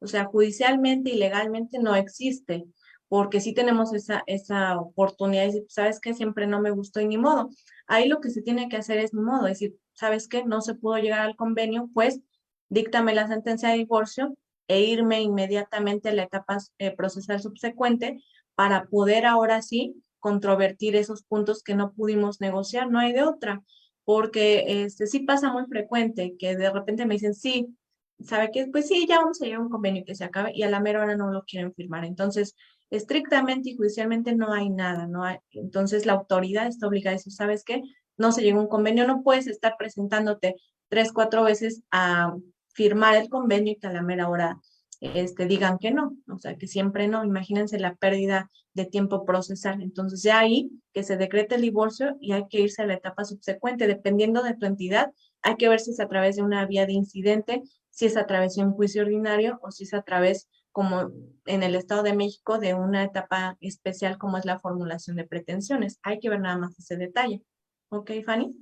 B: O sea, judicialmente y legalmente no existe, porque sí tenemos esa oportunidad de decir, ¿sabes qué? Siempre no me gustó y ni modo. Ahí lo que se tiene que hacer es ni modo, decir, ¿sabes qué? No se pudo llegar al convenio, pues díctame la sentencia de divorcio e irme inmediatamente a la etapa procesal subsecuente para poder ahora sí controvertir esos puntos que no pudimos negociar. No hay de otra, porque sí pasa muy frecuente que de repente me dicen, sí, ¿sabe qué? Pues sí, ya vamos a llegar a un convenio que se acabe y a la mera hora no lo quieren firmar. Entonces, estrictamente y judicialmente no hay nada, no hay. Entonces, la autoridad está obligada a decir, ¿sabes qué? No se llegó a un convenio, no puedes estar presentándote 3, 4 veces a firmar el convenio y que a la mera hora digan que no, o sea, que siempre no. Imagínense la pérdida de tiempo procesal. Entonces, ya ahí que se decrete el divorcio y hay que irse a la etapa subsecuente, dependiendo de tu entidad, hay que ver si es a través de una vía de incidente, si es a través de un juicio ordinario o si es a través, como en el Estado de México, de una etapa especial como es la formulación de pretensiones. Hay que ver nada más ese detalle. ¿Ok, Fanny?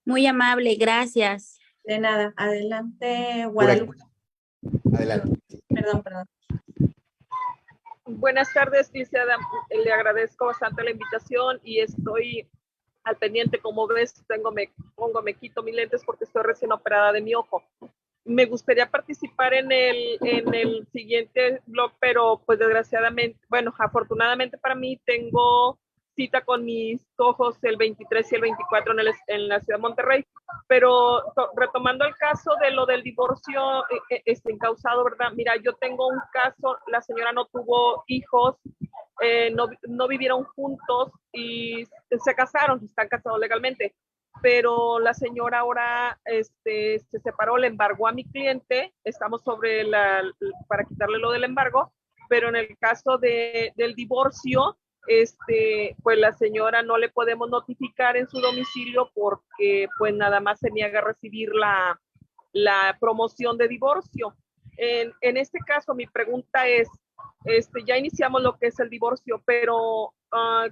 C: Muy amable, gracias.
B: De nada. Adelante,
A: Por aquí,
B: Guadalupe.
A: adelante.
B: Perdón, perdón.
D: Buenas tardes, licenciada. Le agradezco bastante la invitación y estoy al pendiente. Como ves, me quito mis lentes porque estoy recién operada de mi ojo. Me gustaría participar en el siguiente blog, pero pues desgraciadamente, bueno, afortunadamente para mí tengo cita con mis ojos el 23 y el 24 en la ciudad de Monterrey. Pero retomando el caso de lo del divorcio incausado, ¿verdad? Mira, yo tengo un caso, la señora no tuvo hijos, no vivieron juntos y se casaron, están casados legalmente, pero la señora ahora se separó, le embargó a mi cliente, estamos para quitarle lo del embargo, pero en el caso del divorcio, pues la señora no le podemos notificar en su domicilio porque pues nada más se niega a recibir la promoción de divorcio. En este caso, mi pregunta es, ya iniciamos lo que es el divorcio, pero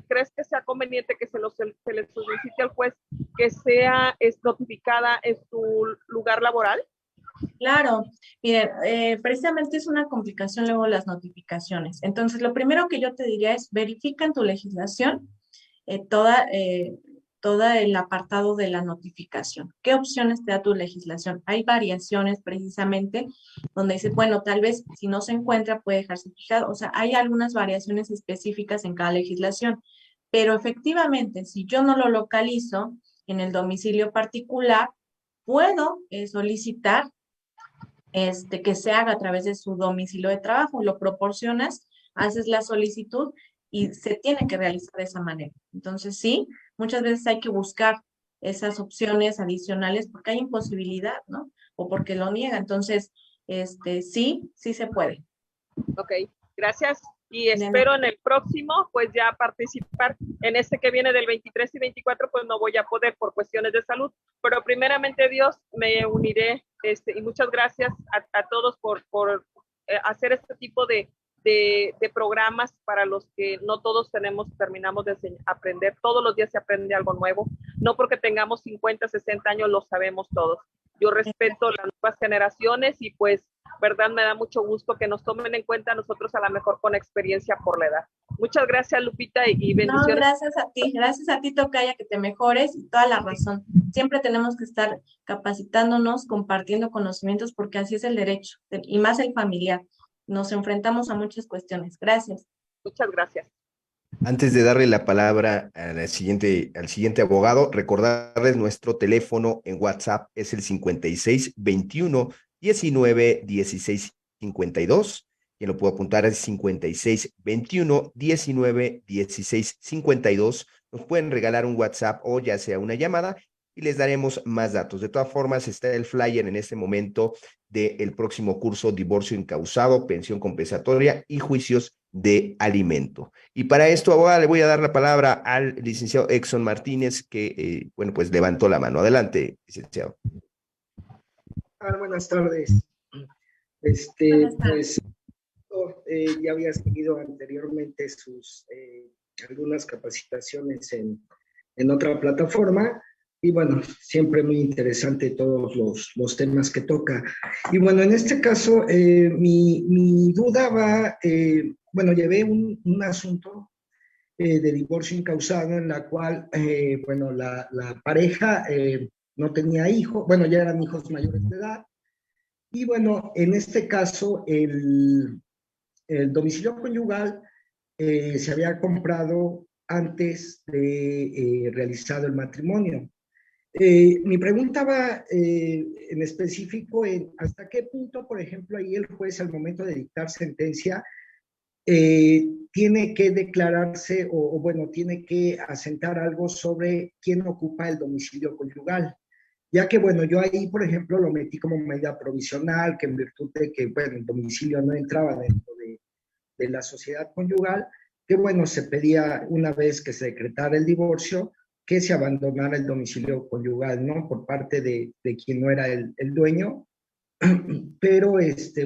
D: ¿crees que sea conveniente que se le solicite al juez que sea notificada en su lugar laboral?
B: Claro, miren, precisamente es una complicación luego las notificaciones. Entonces, lo primero que yo te diría es verifica en tu legislación todo el apartado de la notificación. ¿Qué opciones te da tu legislación? Hay variaciones precisamente donde dice, bueno, tal vez si no se encuentra puede dejarse fijado. O sea, hay algunas variaciones específicas en cada legislación. Pero efectivamente, si yo no lo localizo en el domicilio particular, puedo solicitar que se haga a través de su domicilio de trabajo, lo proporcionas, haces la solicitud y se tiene que realizar de esa manera. Entonces, sí, muchas veces hay que buscar esas opciones adicionales porque hay imposibilidad, ¿no? O porque lo niega. Entonces, sí, sí se puede.
D: Ok, gracias. Y espero en el próximo, pues ya participar. En este que viene del 23 y 24, pues no voy a poder por cuestiones de salud. Pero primeramente, Dios, me uniré. Y muchas gracias a todos por hacer este tipo de programas para los que no todos terminamos de aprender. Todos los días se aprende algo nuevo. No porque tengamos 50, 60 años lo sabemos todos. Yo respeto las nuevas generaciones y pues, verdad, me da mucho gusto que nos tomen en cuenta a nosotros a lo mejor con experiencia por la edad. Muchas gracias, Lupita, y bendiciones.
B: No, gracias a ti, Tocaya, que te mejores y toda la razón. Siempre tenemos que estar capacitándonos, compartiendo conocimientos, porque así es el derecho, y más el familiar. Nos enfrentamos a muchas cuestiones. Gracias.
D: Muchas gracias.
A: Antes de darle la palabra al siguiente abogado, recordarles nuestro teléfono en WhatsApp es el 56 21 19 16 52. Quien lo puedo apuntar es 56 21 19 16 52. Nos pueden regalar un WhatsApp o ya sea una llamada y les daremos más datos. De todas formas, está el flyer en este momento del próximo curso Divorcio Incausado, Pensión Compensatoria y Juicios de Alimento. Y para esto, abogada, le voy a dar la palabra al licenciado Exxon Martínez, que, bueno, pues levantó la mano. Adelante, licenciado.
E: Buenas tardes. Pues ya había seguido anteriormente sus algunas capacitaciones en otra plataforma y bueno, siempre muy interesante todos los temas que toca. Y bueno, en este caso, mi duda va, bueno, llevé un asunto de divorcio incausado en la cual, bueno, la pareja no tenía hijos, bueno, ya eran hijos mayores de edad. Y bueno, en este caso, el domicilio conyugal se había comprado antes de realizado el matrimonio. Mi pregunta va en específico en hasta qué punto, por ejemplo, ahí el juez al momento de dictar sentencia tiene que declararse o bueno, tiene que asentar algo sobre quién ocupa el domicilio conyugal. Ya que, bueno, yo ahí, por ejemplo, lo metí como medida provisional, que en virtud de que, bueno, el domicilio no entraba dentro de la sociedad conyugal, que, bueno, se pedía una vez que se decretara el divorcio, que se abandonara el domicilio conyugal, ¿no? Por parte de quien no era el dueño, pero,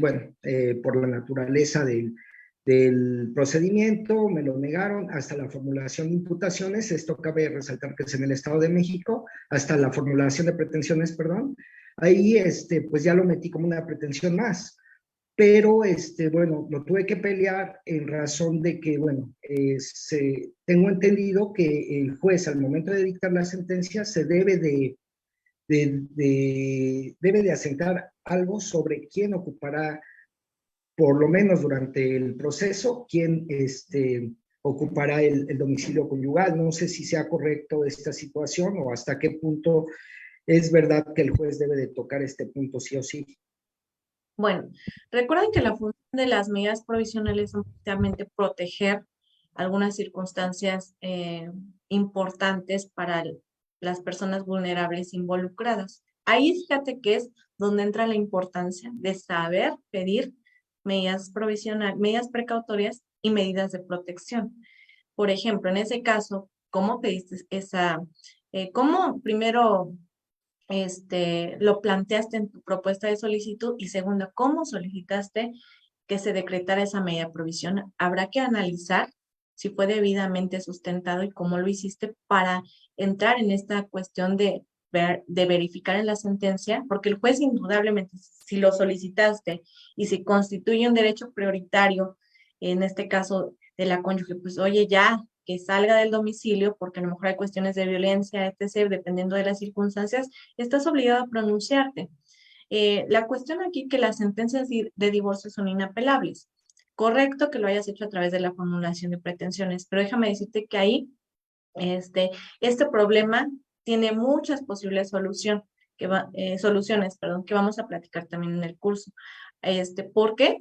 E: bueno, por la naturaleza del procedimiento, me lo negaron hasta la formulación de imputaciones, esto cabe resaltar que es en el Estado de México, hasta la formulación de pretensiones, perdón, ahí pues ya lo metí como una pretensión más, pero bueno, lo tuve que pelear en razón de que, bueno, tengo entendido que el juez al momento de dictar la sentencia se debe debe de asentar algo sobre quién ocupará por lo menos durante el proceso, quién ocupará el domicilio conyugal. No sé si sea correcto esta situación o hasta qué punto es verdad que el juez debe de tocar este punto sí o sí.
B: Bueno, recuerden que la función de las medidas provisionales es precisamente proteger algunas circunstancias importantes para las personas vulnerables involucradas. Ahí fíjate que es donde entra la importancia de saber pedir medidas provisionales, medidas precautorias y medidas de protección. Por ejemplo, en ese caso, ¿cómo pediste esa, cómo primero lo planteaste en tu propuesta de solicitud, y segundo, cómo solicitaste que se decretara esa medida provisional. Habrá que analizar si fue debidamente sustentado y cómo lo hiciste para entrar en esta cuestión de verificar en la sentencia, porque el juez indudablemente, si lo solicitaste y si constituye un derecho prioritario, en este caso de la cónyuge, pues oye, ya que salga del domicilio, porque a lo mejor hay cuestiones de violencia, etc., dependiendo de las circunstancias, estás obligado a pronunciarte. La cuestión aquí que las sentencias de divorcio son inapelables. Correcto que lo hayas hecho a través de la formulación de pretensiones, pero déjame decirte que ahí este problema tiene muchas posibles soluciones, perdón, que vamos a platicar también en el curso. ¿Por qué?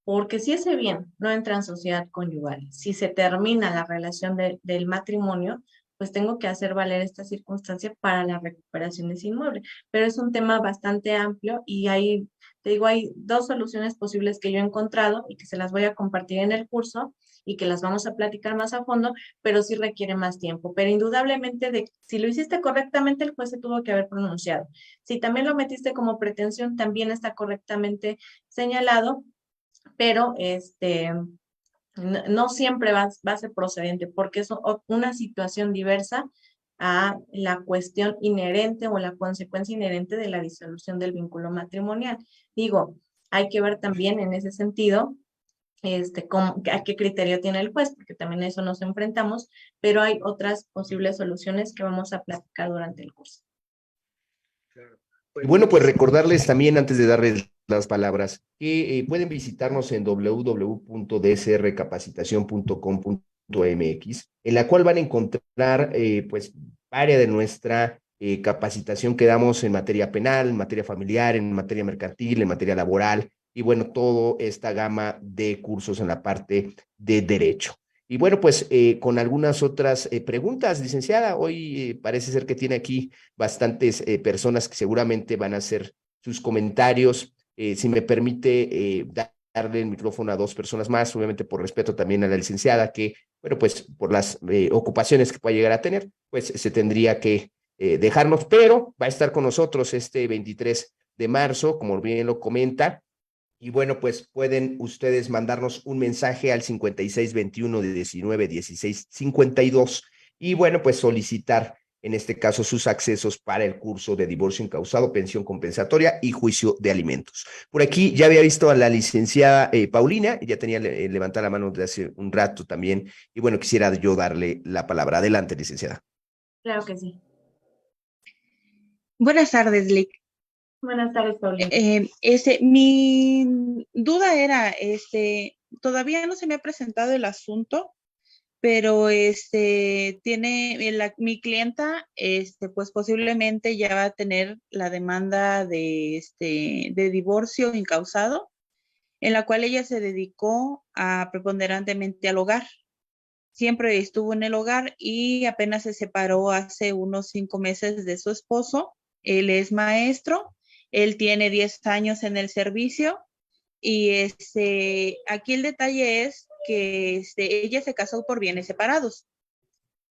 B: Porque si ese bien no entra en sociedad conyugal, si se termina la relación del matrimonio, pues tengo que hacer valer esta circunstancia para la recuperación de ese inmueble. Pero es un tema bastante amplio y te digo, hay dos soluciones posibles que yo he encontrado y que se las voy a compartir en el curso y que las vamos a platicar más a fondo, pero sí requiere más tiempo. Pero indudablemente, si lo hiciste correctamente, el juez se tuvo que haber pronunciado. Si también lo metiste como pretensión, también está correctamente señalado, pero no siempre va a ser procedente, porque es una situación diversa a la cuestión inherente o la consecuencia inherente de la disolución del vínculo matrimonial. Digo, hay que ver también en ese sentido a qué criterio tiene el juez, porque también a eso nos enfrentamos, pero hay otras posibles soluciones que vamos a platicar durante el curso.
A: Y bueno, pues recordarles también, antes de darles las palabras, que pueden visitarnos en www.dsrcapacitacion.com.mx, en la cual van a encontrar pues área de nuestra capacitación que damos en materia penal, en materia familiar, en materia mercantil, en materia laboral, y bueno, toda esta gama de cursos en la parte de derecho. Y bueno, pues con algunas otras preguntas, licenciada, hoy parece ser que tiene aquí bastantes personas que seguramente van a hacer sus comentarios. Si me permite darle el micrófono a dos personas más, obviamente por respeto también a la licenciada, que, bueno, pues por las ocupaciones que pueda llegar a tener, pues se tendría que dejarnos, pero va a estar con nosotros este 23 de marzo, como bien lo comenta. Y bueno, pues pueden ustedes mandarnos un mensaje al 5621 de 19 16 52 y bueno, pues solicitar en este caso sus accesos para el curso de divorcio incausado, pensión compensatoria y juicio de alimentos. Por aquí ya había visto a la licenciada Paulina, ya tenía levantada la mano desde hace un rato también, y bueno, quisiera yo darle la palabra. Adelante, licenciada.
B: Claro que sí.
F: Buenas tardes, Lick.
B: Buenas tardes, Paulina.
F: Mi duda era, todavía no se me ha presentado el asunto, pero mi clienta, pues posiblemente ya va a tener la demanda de divorcio incausado, en la cual ella se dedicó preponderantemente al hogar. Siempre estuvo en el hogar y apenas se separó hace unos 5 meses de su esposo. Él es maestro, él tiene 10 años en el servicio y aquí el detalle es que ella se casó por bienes separados.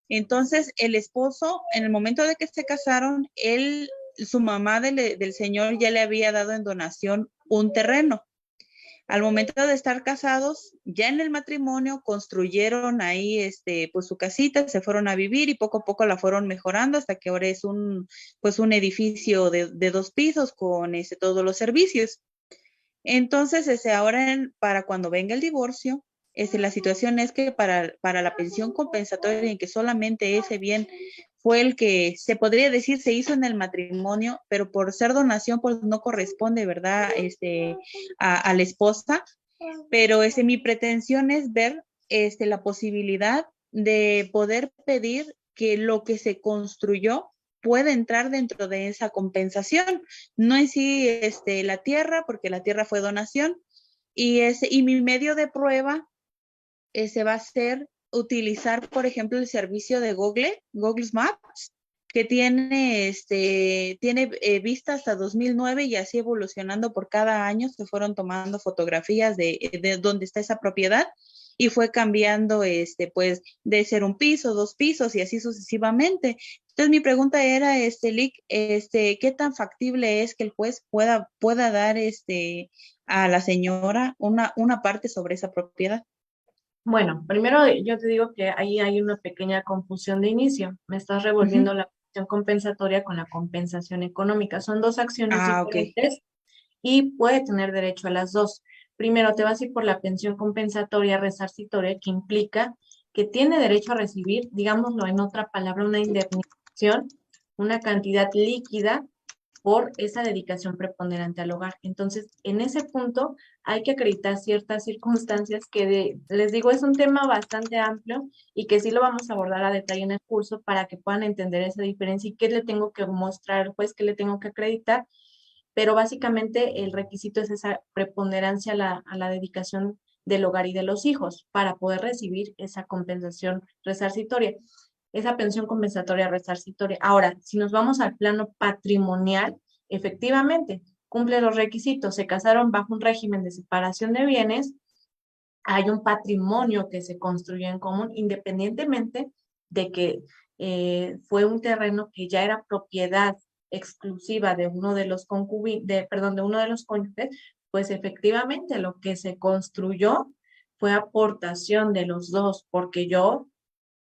F: Entonces, el esposo, en el momento de que se casaron, su mamá del señor ya le había dado en donación un terreno. Al momento de estar casados, ya en el matrimonio construyeron ahí pues su casita, se fueron a vivir y poco a poco la fueron mejorando hasta que ahora es un edificio de 2 pisos con todos los servicios. Entonces, ahora para cuando venga el divorcio, la situación es que para la pensión compensatoria, en que solamente ese bien fue el que se podría decir se hizo en el matrimonio, pero por ser donación pues no corresponde, ¿verdad? A la esposa, pero mi pretensión es ver la posibilidad de poder pedir que lo que se construyó puede entrar dentro de esa compensación, no en sí la tierra, porque la tierra fue donación, y mi medio de prueba va a ser utilizar, por ejemplo, el servicio de Google Maps, que tiene vista hasta 2009 y así evolucionando por cada año se fueron tomando fotografías de dónde está esa propiedad y fue cambiando, pues, de ser un piso, 2 pisos y así sucesivamente. Entonces, mi pregunta era, Lick, ¿qué tan factible es que el juez pueda dar, a la señora una parte sobre esa propiedad?
B: Bueno, primero yo te digo que ahí hay una pequeña confusión de inicio. Me estás revolviendo la acción compensatoria con la compensación económica. Son dos acciones
F: Ah, ok.
B: diferentes y puede tener derecho a las dos. Primero te vas a ir por la pensión compensatoria resarcitoria, que implica que tiene derecho a recibir, digámoslo en otra palabra, una indemnización, una cantidad líquida por esa dedicación preponderante al hogar. Entonces, en ese punto hay que acreditar ciertas circunstancias les digo, es un tema bastante amplio y que sí lo vamos a abordar a detalle en el curso para que puedan entender esa diferencia y qué le tengo que mostrar, pues, qué le tengo que acreditar, pero básicamente el requisito es esa preponderancia a la dedicación del hogar y de los hijos para poder recibir esa compensación resarcitoria, esa pensión compensatoria resarcitoria. Ahora, si nos vamos al plano patrimonial, efectivamente, cumple los requisitos, se casaron bajo un régimen de separación de bienes, hay un patrimonio que se construyó en común, independientemente de que fue un terreno que ya era propiedad exclusiva de uno de los de uno de los cónyuges, pues efectivamente lo que se construyó fue aportación de los dos, porque yo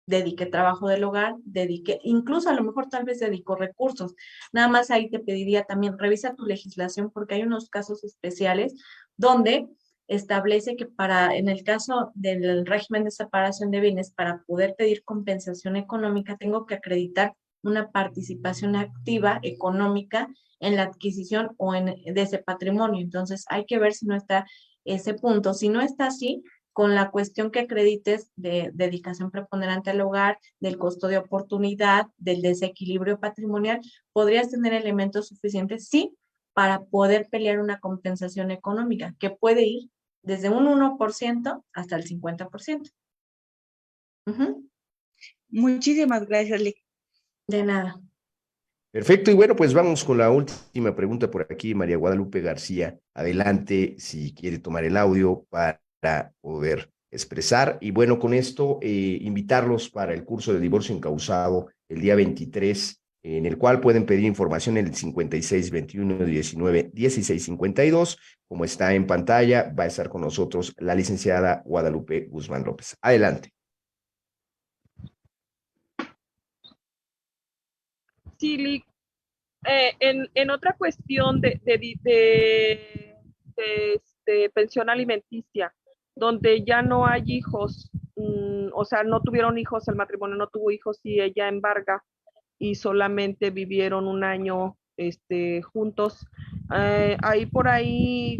B: dediqué trabajo del hogar, dediqué, incluso a lo mejor tal vez dedico recursos. Nada más ahí te pediría también, revisa tu legislación porque hay unos casos especiales donde establece que en el caso del régimen de separación de bienes, para poder pedir compensación económica, tengo que acreditar una participación activa económica en la adquisición de ese patrimonio. Entonces, hay que ver si no está ese punto. Si no está así, con la cuestión que acredites de dedicación preponderante al hogar, del costo de oportunidad, del desequilibrio patrimonial, podrías tener elementos suficientes, sí, para poder pelear una compensación económica, que puede ir desde un 1% hasta el 50%.
F: Muchísimas gracias, Lick.
B: De nada.
A: Perfecto, y bueno, pues vamos con la última pregunta por aquí, María Guadalupe García. Adelante, si quiere tomar el audio para poder expresar. Y bueno, con esto, invitarlos para el curso de divorcio encausado el día 23, en el cual pueden pedir información en el 56 21 19 16 52. Como está en pantalla, va a estar con nosotros la licenciada Guadalupe Guzmán López. Adelante.
D: Sí, Lick, en otra cuestión de pensión alimenticia, donde ya no hay hijos, o sea, no tuvieron hijos, el matrimonio no tuvo hijos y ella embarga y solamente vivieron un año juntos. Ahí por ahí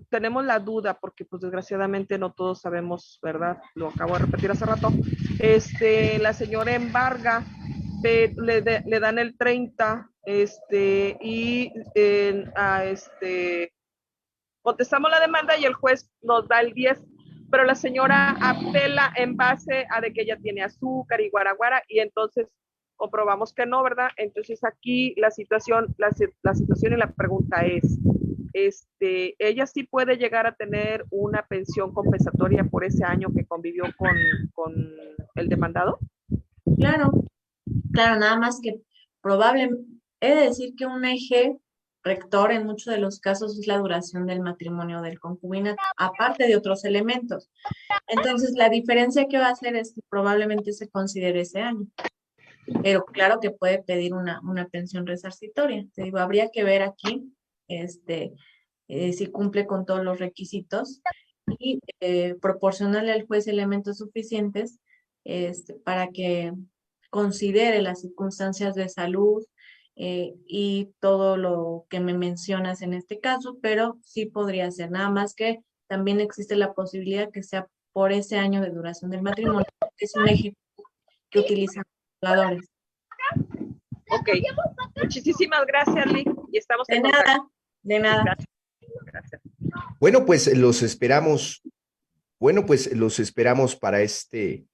D: tenemos la duda, porque pues desgraciadamente no todos sabemos, ¿verdad? Lo acabo de repetir hace rato. La señora embarga, le dan el 30, y contestamos la demanda y el juez nos da el 10, pero la señora apela en base a de que ella tiene azúcar y guaraguara, y entonces comprobamos que no, ¿verdad? Entonces aquí la situación y la pregunta es, ella sí puede llegar a tener una pensión compensatoria por ese año que convivió con el demandado.
B: Claro, nada más que he de decir que un eje rector en muchos de los casos es la duración del matrimonio del concubinato, aparte de otros elementos. Entonces, la diferencia que va a hacer es que probablemente se considere ese año. Pero claro que puede pedir una pensión resarcitoria. Te digo, habría que ver aquí si cumple con todos los requisitos y proporcionarle al juez elementos suficientes para que considere las circunstancias de salud y todo lo que me mencionas en este caso, pero sí podría ser, nada más que también existe la posibilidad que sea por ese año de duración del matrimonio, que es un eje que utilizan los jugadores.
D: Ok, muchísimas gracias, Lick, y estamos en
B: contacto.
D: Nada,
B: de nada.
D: Gracias.
A: Bueno, pues los esperamos para este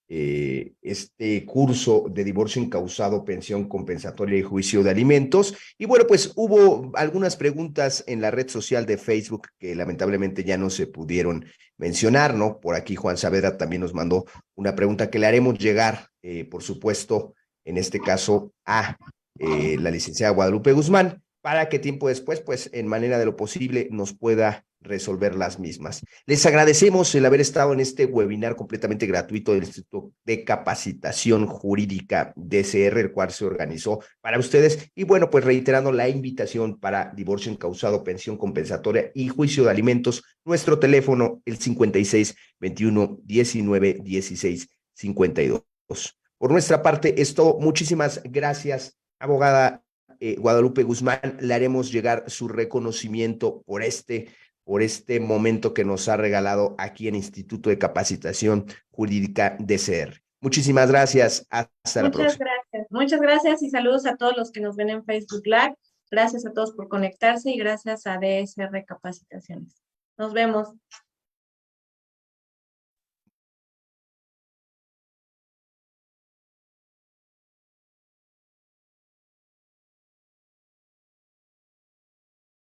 A: este curso de divorcio incausado, pensión compensatoria y juicio de alimentos. Y bueno, pues hubo algunas preguntas en la red social de Facebook que lamentablemente ya no se pudieron mencionar, ¿no? Por aquí Juan Saavedra también nos mandó una pregunta que le haremos llegar, por supuesto, en este caso a la licenciada Guadalupe Guzmán, para que tiempo después, pues en manera de lo posible, nos pueda resolver las mismas. Les agradecemos el haber estado en este webinar completamente gratuito del Instituto de Capacitación Jurídica DCR, el cual se organizó para ustedes. Y bueno, pues reiterando la invitación para divorcio incausado, pensión compensatoria y juicio de alimentos, nuestro teléfono, el 56 21 19 16 52. Por nuestra parte, es todo. Muchísimas gracias, abogada Guadalupe Guzmán. Le haremos llegar su reconocimiento por este momento que nos ha regalado aquí en Instituto de Capacitación Jurídica DCR. Muchísimas gracias. Hasta la próxima.
B: Muchas gracias y saludos a todos los que nos ven en Facebook Live. Gracias a todos por conectarse y gracias a DSR Capacitaciones. Nos vemos.